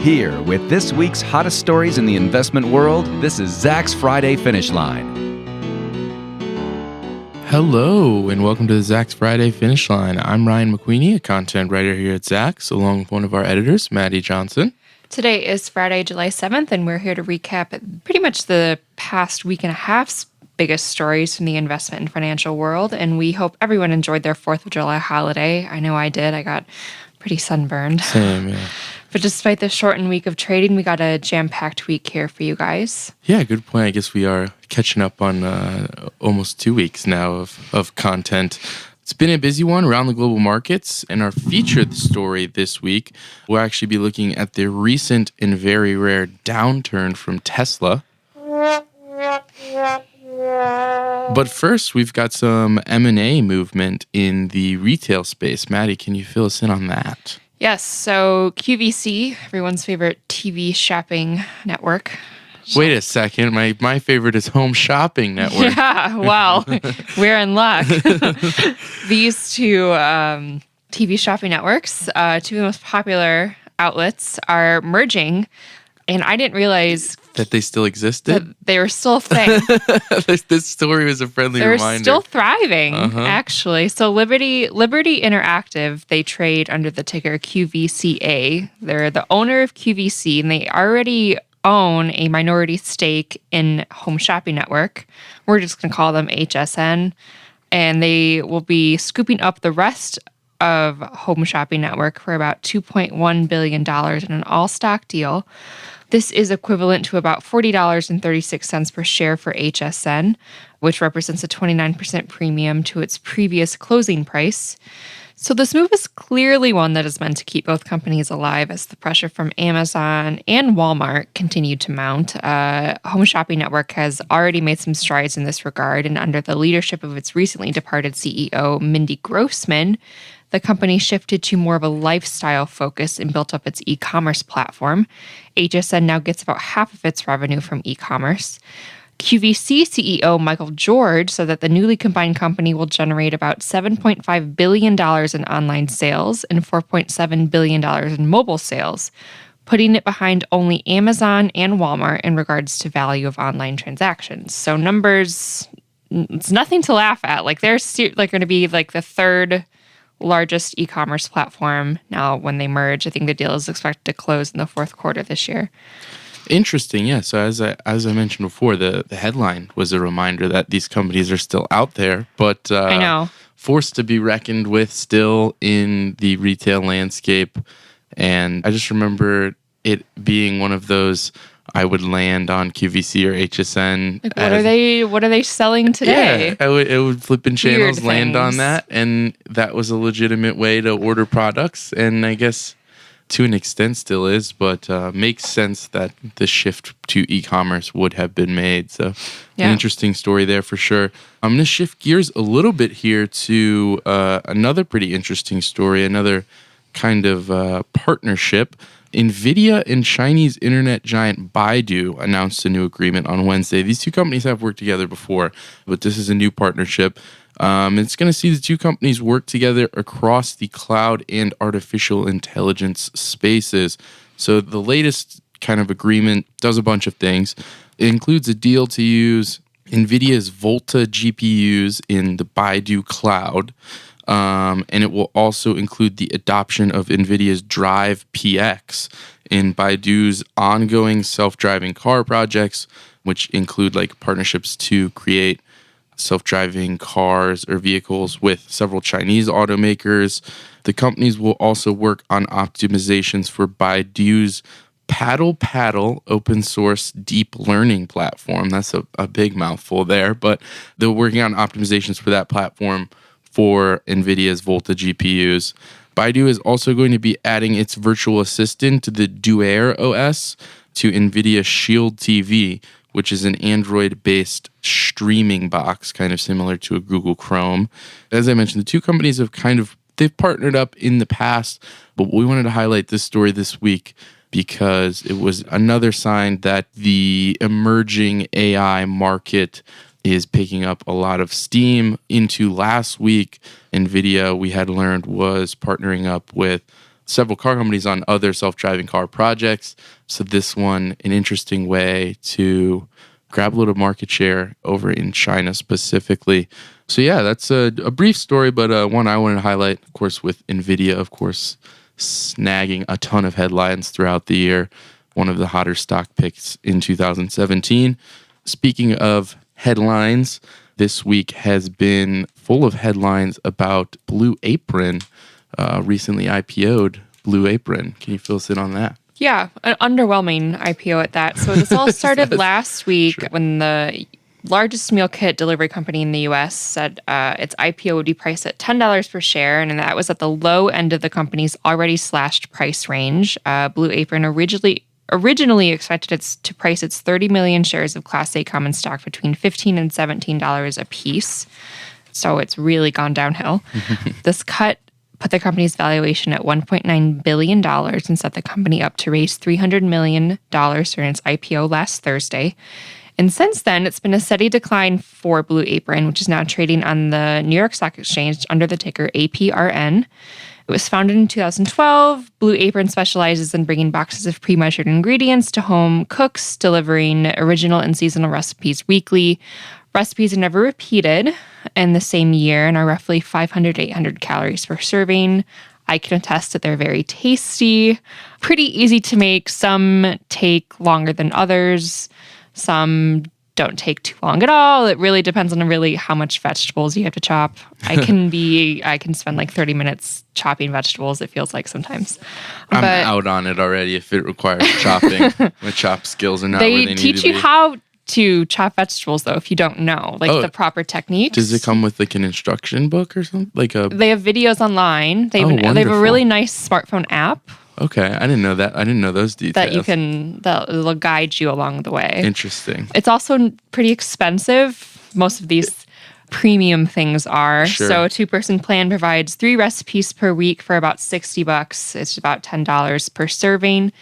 Here with this week's hottest stories in the investment world, this is Zach's Friday Finish Line. Hello, and welcome to the Zach's Friday Finish Line. I'm Ryan McQueeney, a content writer here at Zach's, along with one of our editors, Maddy Johnson. Today is Friday, July 7th, and we're here to recap pretty much the past week and a half's biggest stories from the investment and financial world, and we hope everyone enjoyed their 4th of July holiday. I know I did. I got pretty sunburned. Same, yeah. But despite the shortened week of trading, we got a jam-packed week here for you guys. Yeah, good point. I guess we are catching up on almost 2 weeks now of content. It's been a busy one around the global markets, and our featured story this week will actually be looking at the recent and very rare downturn from Tesla. But first, we've got some M&A movement in the retail space. Maddy, can you fill us in on that? Yes, so QVC, everyone's favorite TV shopping network. Wait a second, my favorite is Home Shopping Network. Yeah, well, we're in luck. These two TV shopping networks, two of the most popular outlets, are merging, and I didn't realize that they still existed? That they were still a thing. This story was a friendly reminder. They're still thriving, actually. So Liberty Interactive, they trade under the ticker QVCA. They're the owner of QVC, and they already own a minority stake in Home Shopping Network. We're just going to call them HSN. And they will be scooping up the rest of Home Shopping Network for about $2.1 billion in an all-stock deal. This is equivalent to about $40.36 per share for HSN, which represents a 29% premium to its previous closing price. So this move is clearly one that is meant to keep both companies alive as the pressure from Amazon and Walmart continued to mount. Home Shopping Network has already made some strides in this regard, and under the leadership of its recently departed CEO, Mindy Grossman, the company shifted to more of a lifestyle focus and built up its e-commerce platform. HSN now gets about half of its revenue from e-commerce. QVC CEO Michael George said that the newly combined company will generate about $7.5 billion in online sales and $4.7 billion in mobile sales, putting it behind only Amazon and Walmart in regards to value of online transactions. So numbers, it's nothing to laugh at. Like they're going to be like the third largest e-commerce platform now when they merge. I think the deal is expected to close in the fourth quarter this year. Interesting, yeah. So as I mentioned before, the headline was a reminder that these companies are still out there, but I know. Forced to be reckoned with still in the retail landscape. And I just remember it being one of those, I would land on QVC or HSN. Like what are they selling today? Yeah, it would flip in channels, Weird land on things. that, and that was a legitimate way to order products. And I guess to an extent still is, but makes sense that the shift to e-commerce would have been made. So An interesting story there for sure. I'm going to shift gears a little bit here to another pretty interesting story, another kind of partnership. Nvidia and Chinese internet giant Baidu announced a new agreement on Wednesday. These two companies have worked together before, but this is a new partnership. It's going to see the two companies work together across the cloud and artificial intelligence spaces. So the latest kind of agreement does a bunch of things. It includes a deal to use Nvidia's Volta GPUs in the Baidu cloud. And it will also include the adoption of NVIDIA's Drive PX in Baidu's ongoing self-driving car projects, which include like partnerships to create self-driving cars or vehicles with several Chinese automakers. The companies will also work on optimizations for Baidu's Paddle open source deep learning platform. That's a big mouthful there, but they're working on optimizations for that platform for NVIDIA's Volta GPUs. Baidu is also going to be adding its virtual assistant to the Duer OS to NVIDIA Shield TV, which is an Android-based streaming box, kind of similar to a Google Chrome. As I mentioned, the two companies they've partnered up in the past, but we wanted to highlight this story this week because it was another sign that the emerging AI market is picking up a lot of steam. Into last week, NVIDIA, we had learned, was partnering up with several car companies on other self-driving car projects. So this one, an interesting way to grab a little market share over in China specifically. So yeah, that's a brief story, but one I wanted to highlight, of course, with Nvidia, of course, snagging a ton of headlines throughout the year. One of the hotter stock picks in 2017. Speaking of headlines, this week has been full of headlines about Blue Apron, recently IPO'd Blue Apron. Can you fill us in on that? Yeah, an underwhelming IPO at that. So this all started last week when the largest meal kit delivery company in the U.S. said its IPO would be priced at $10 per share, and that was at the low end of the company's already slashed price range. Blue Apron originally expected to price its 30 million shares of Class A common stock between $15 and $17 a piece. So it's really gone downhill. This cut put the company's valuation at $1.9 billion and set the company up to raise $300 million during its IPO last Thursday. And since then, it's been a steady decline for Blue Apron, which is now trading on the New York Stock Exchange under the ticker APRN. It was founded in 2012. Blue Apron specializes in bringing boxes of pre-measured ingredients to home cooks, delivering original and seasonal recipes weekly. Recipes are never repeated in the same year and are roughly 500 to 800 calories per serving. I can attest that they're very tasty, pretty easy to make. Some take longer than others. Some don't take too long at all. It really depends on really how much vegetables you have to chop. I can spend like 30 minutes chopping vegetables, it feels like sometimes. I'm out on it already if it requires chopping. My chop skills are not where they need to be. They teach you how to chop vegetables, though, if you don't know, the proper techniques. Does it come with like an instruction book or something? They have videos online. They have a really nice smartphone app. Okay, I didn't know that. I didn't know those details. That'll guide you along the way. Interesting. It's also pretty expensive. Most of these premium things are. Sure. So a 2-person plan provides 3 recipes per week for about $60. It's about $10 per serving.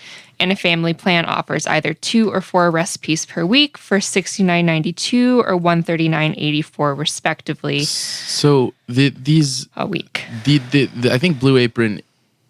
And a family plan offers either 2 or 4 recipes per week for $69.92 or $139.84 respectively. So these a week. I think Blue Apron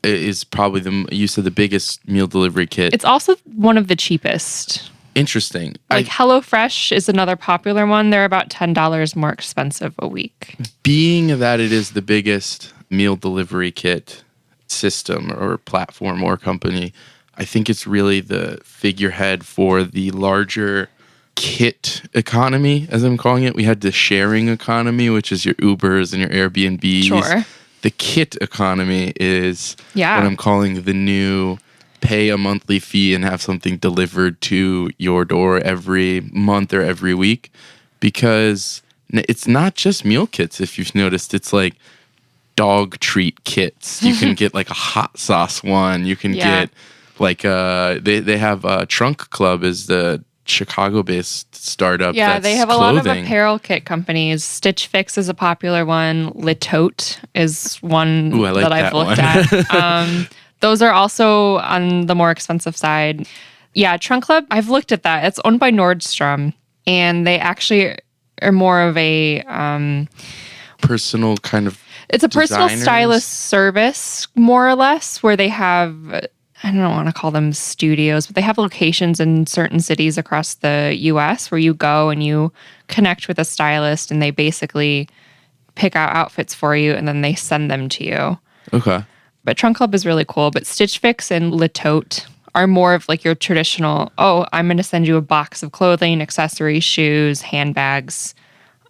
is probably the biggest meal delivery kit. It's also one of the cheapest. Interesting. HelloFresh is another popular one. They're about $10 more expensive a week. Being that it is the biggest meal delivery kit system or platform or company, I think it's really the figurehead for the larger kit economy, as I'm calling it. We had the sharing economy, which is your Ubers and your Airbnbs. Sure. The kit economy is what I'm calling the new pay a monthly fee and have something delivered to your door every month or every week, because it's not just meal kits. If you've noticed, it's like dog treat kits. You can get like a hot sauce one. You can get like they have Trunk Club is the Chicago-based startup. Yeah, they have clothing. A lot of apparel kit companies. Stitch Fix is a popular one. Litote is one that I've looked at. Those are also on the more expensive side. Yeah, Trunk Club, I've looked at that. It's owned by Nordstrom, and they actually are more of a personal kind of. It's a personal stylist service, more or less, where they have. I don't want to call them studios, but they have locations in certain cities across the U.S. where you go and you connect with a stylist and they basically pick out outfits for you and then they send them to you. Okay. But Trunk Club is really cool. But Stitch Fix and Litote are more of like your traditional, I'm going to send you a box of clothing, accessories, shoes, handbags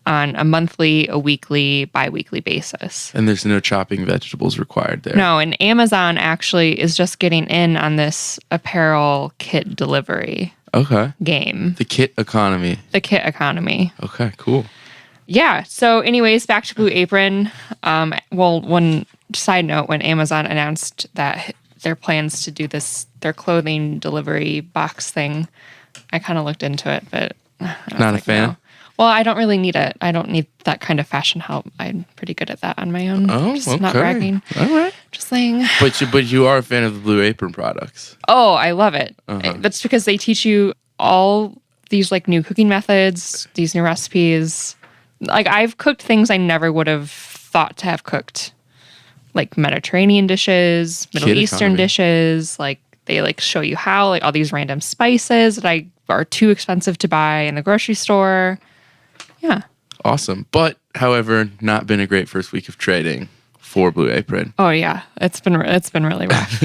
on a monthly, a weekly, bi-weekly basis. And there's no chopping vegetables required there. No, and Amazon actually is just getting in on this apparel kit delivery game. The kit economy. Okay, cool. Yeah, so anyways, back to Blue Apron. One side note, when Amazon announced that their plans to do their clothing delivery box thing, I kind of looked into it, but not a fan? No. Well, I don't really need it. I don't need that kind of fashion help. I'm pretty good at that on my own. Just not bragging. All right. Just saying. But you are a fan of the Blue Apron products. Oh, I love it. That's because they teach you all these like new cooking methods, these new recipes. Like I've cooked things I never would have thought to have cooked. like Mediterranean dishes, Middle Kid Eastern economy. dishes. Like they like show you how like all these random spices that are too expensive to buy in the grocery store. Yeah. Awesome. But, however, not been a great first week of trading for Blue Apron. Oh yeah, it's been really rough.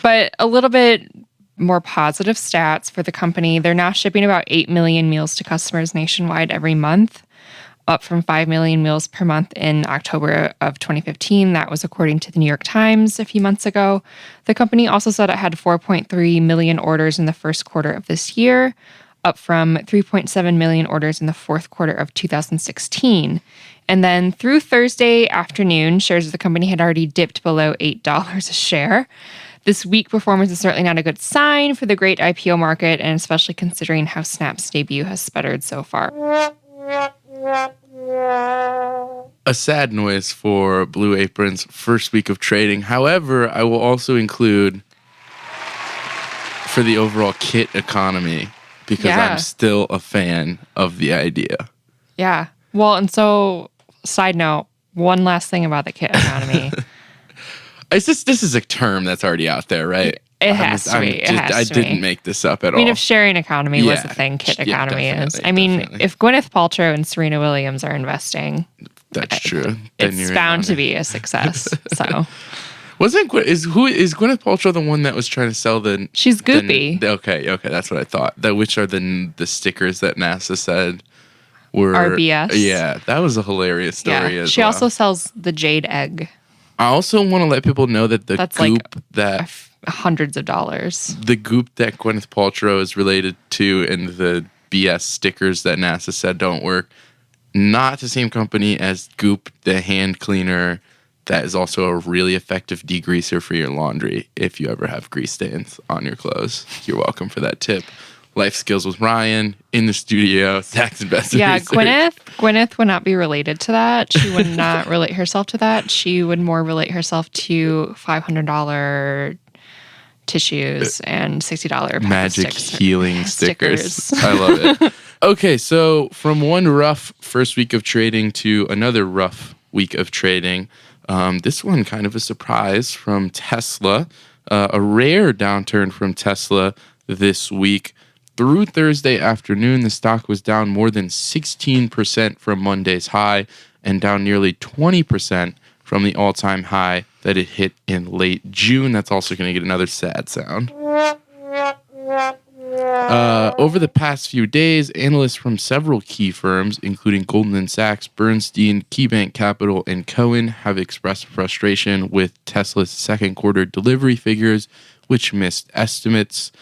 But a little bit more positive stats for the company. They're now shipping about 8 million meals to customers nationwide every month, up from 5 million meals per month in October of 2015. That was according to the New York Times a few months ago. The company also said it had 4.3 million orders in the first quarter of this year, up from 3.7 million orders in the fourth quarter of 2016. And then through Thursday afternoon, shares of the company had already dipped below $8 a share. This weak performance is certainly not a good sign for the great IPO market, and especially considering how Snap's debut has sputtered so far. A sad noise for Blue Apron's first week of trading. However, I will also include for the overall kit economy because I'm still a fan of the idea. Yeah. Well, and so, side note, one last thing about the kit economy. This is a term that's already out there, right? It has to be. I didn't make this up at all. I mean, if sharing economy was a thing, kit economy is. I mean, if Gwyneth Paltrow and Serena Williams are investing, that's true. It's bound to be a success. So, is Gwyneth Paltrow the one that was trying to sell the? She's Goopy. Okay, that's what I thought. Which are the stickers that NASA said were RBS. Yeah, that was a hilarious story. Yeah, as she well. also sells the jade egg. I also want to let people know that that's goop that hundreds of dollars. The goop that Gwyneth Paltrow is related to and the BS stickers that NASA said don't work, not the same company as Goop, the hand cleaner that is also a really effective degreaser for your laundry if you ever have grease stains on your clothes. You're welcome for that tip. Life Skills with Ryan in the studio. Zach's investing. Yeah, Gwyneth would not be related to that. She would not relate herself to that. She would more relate herself to $500 tissues and $60 magic healing stickers. I love it. Okay, so from one rough first week of trading to another rough week of trading, this one kind of a surprise from Tesla, a rare downturn from Tesla this week. Through Thursday afternoon, the stock was down more than 16% from Monday's high and down nearly 20% from the all-time high that it hit in late June. That's also going to get another sad sound. Over the past few days, analysts from several key firms, including Goldman Sachs, Bernstein, KeyBank Capital, and Cowen, have expressed frustration with Tesla's second quarter delivery figures, which missed estimates.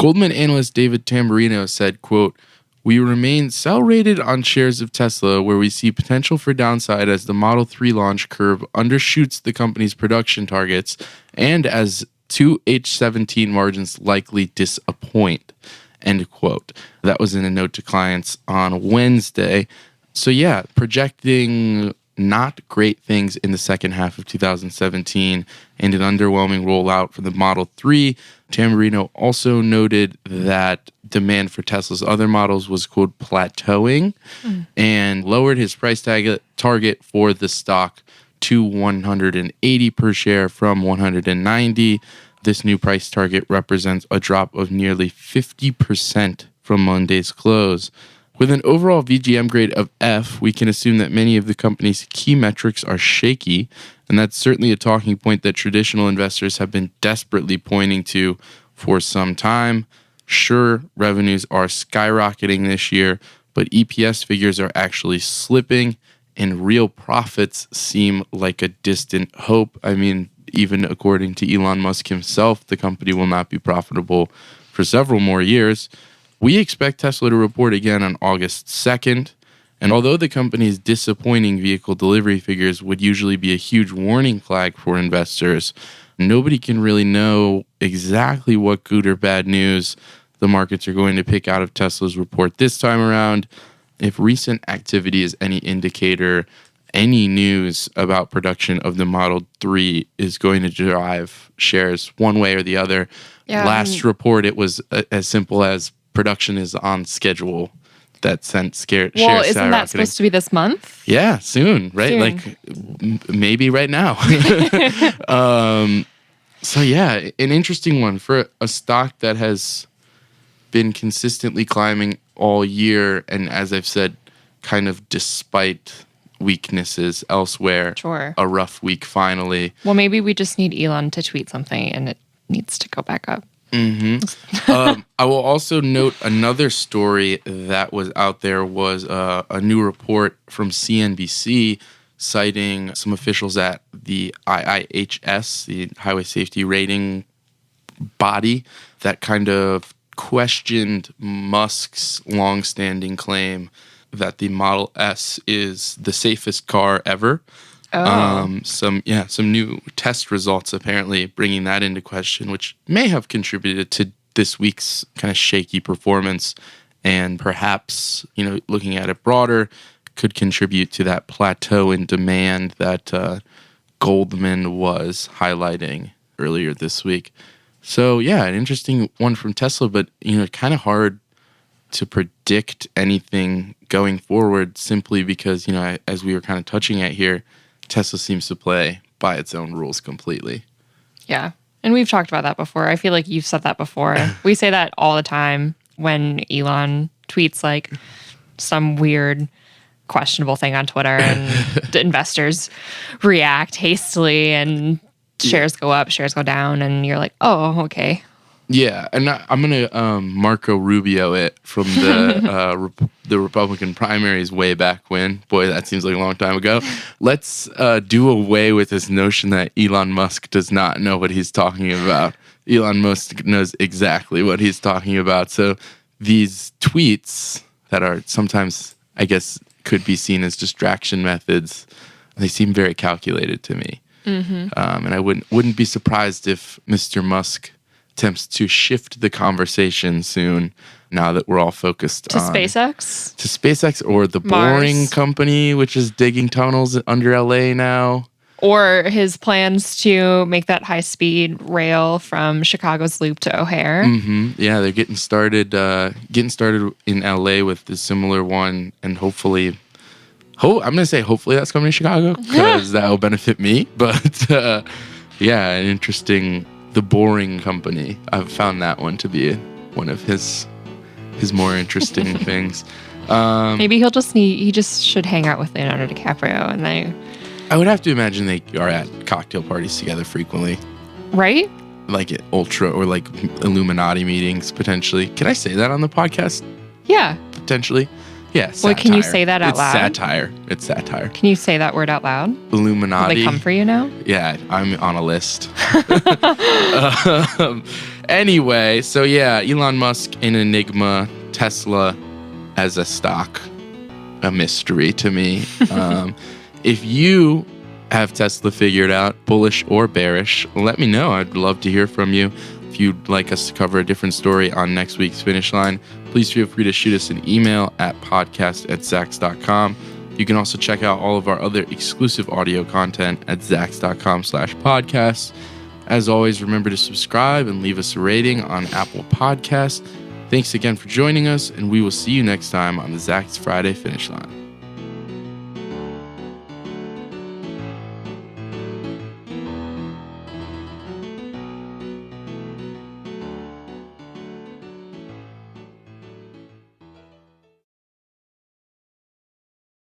Goldman analyst David Tamburino said, quote, "We remain sell-rated on shares of Tesla where we see potential for downside as the Model 3 launch curve undershoots the company's production targets and as 2H17 margins likely disappoint," end quote. That was in a note to clients on Wednesday. So yeah, projecting not great things in the second half of 2017 and an underwhelming rollout for the Model 3. Tamburino also noted that demand for Tesla's other models was, quote, plateauing and lowered his price target for the stock to $180 per share from $190. This new price target represents a drop of nearly 50% from Monday's close. With an overall VGM grade of F, we can assume that many of the company's key metrics are shaky, and that's certainly a talking point that traditional investors have been desperately pointing to for some time. Sure, revenues are skyrocketing this year, but EPS figures are actually slipping, and real profits seem like a distant hope. I mean, even according to Elon Musk himself, the company will not be profitable for several more years. We expect Tesla to report again on August 2nd, and although the company's disappointing vehicle delivery figures would usually be a huge warning flag for investors, nobody can really know exactly what good or bad news the markets are going to pick out of Tesla's report this time around. If recent activity is any indicator, any news about production of the Model 3 is going to drive shares one way or the other. Yeah, Last report, it was as simple as production is on schedule that sent shares Well, isn't skyrocketing. that supposed to be this month? Yeah, soon, right? Soon. Like maybe right now. So yeah, an interesting one for a stock that has been consistently climbing all year, and as I've said, kind of despite weaknesses elsewhere. Sure. A rough week finally. Well, maybe we just need Elon to tweet something and it needs to go back up. I will also note another story that was out there was a new report from CNBC citing some officials at the IIHS, the Highway Safety Rating body, that kind of questioned Musk's longstanding claim that the Model S is the safest car ever. Some new test results apparently bringing that into question, which may have contributed to this week's kind of shaky performance, and perhaps, looking at it broader, could contribute to that plateau in demand that Goldman was highlighting earlier this week. So yeah, an interesting one from Tesla, but kind of hard to predict anything going forward, simply because as we were kind of touching at here, Tesla seems to play by its own rules completely. Yeah. And we've talked about that before. I feel like you've said that before. We say that all the time when Elon tweets like some weird, questionable thing on Twitter and investors react hastily and shares go up, shares go down. And you're like, oh, okay. Yeah, and I'm going to Marco Rubio it from the Republican primaries way back when. Boy, that seems like a long time ago. Let's do away with this notion that Elon Musk does not know what he's talking about. Elon Musk knows exactly what he's talking about. So these tweets that are sometimes, I guess, could be seen as distraction methods, they seem very calculated to me. And I wouldn't be surprised if Mr. Musk attempts to shift the conversation soon, now that we're all focused to on SpaceX or the Boring Company, which is digging tunnels under LA now, or his plans to make that high-speed rail from Chicago's Loop to O'Hare. Yeah, they're getting started in LA with a similar one, and hopefully I'm going to say hopefully that's coming to Chicago, because that will benefit me. But yeah, an interesting. The Boring Company. I've found that one to be one of his more interesting things. Maybe he just should hang out with Leonardo DiCaprio, and I would have to imagine they are at cocktail parties together frequently. Right? Like at Ultra or like Illuminati meetings, potentially. Can I say that on the podcast? Yeah. Potentially. Yeah, satire. Well, can you say that out loud? It's satire. Can you say that word out loud? Illuminati. Will they come for you now? Yeah, I'm on a list. Anyway, so yeah, Elon Musk, an enigma. Tesla as a stock, a mystery to me. If you have Tesla figured out, bullish or bearish, let me know. I'd love to hear from you. If you'd like us to cover a different story on next week's Finish Line, please feel free to shoot us an email at podcast@zacks.com. You can also check out all of our other exclusive audio content at zacks.com/podcasts. As always, remember to subscribe and leave us a rating on Apple Podcasts. Thanks again for joining us, and we will see you next time on the Zacks Friday Finish Line.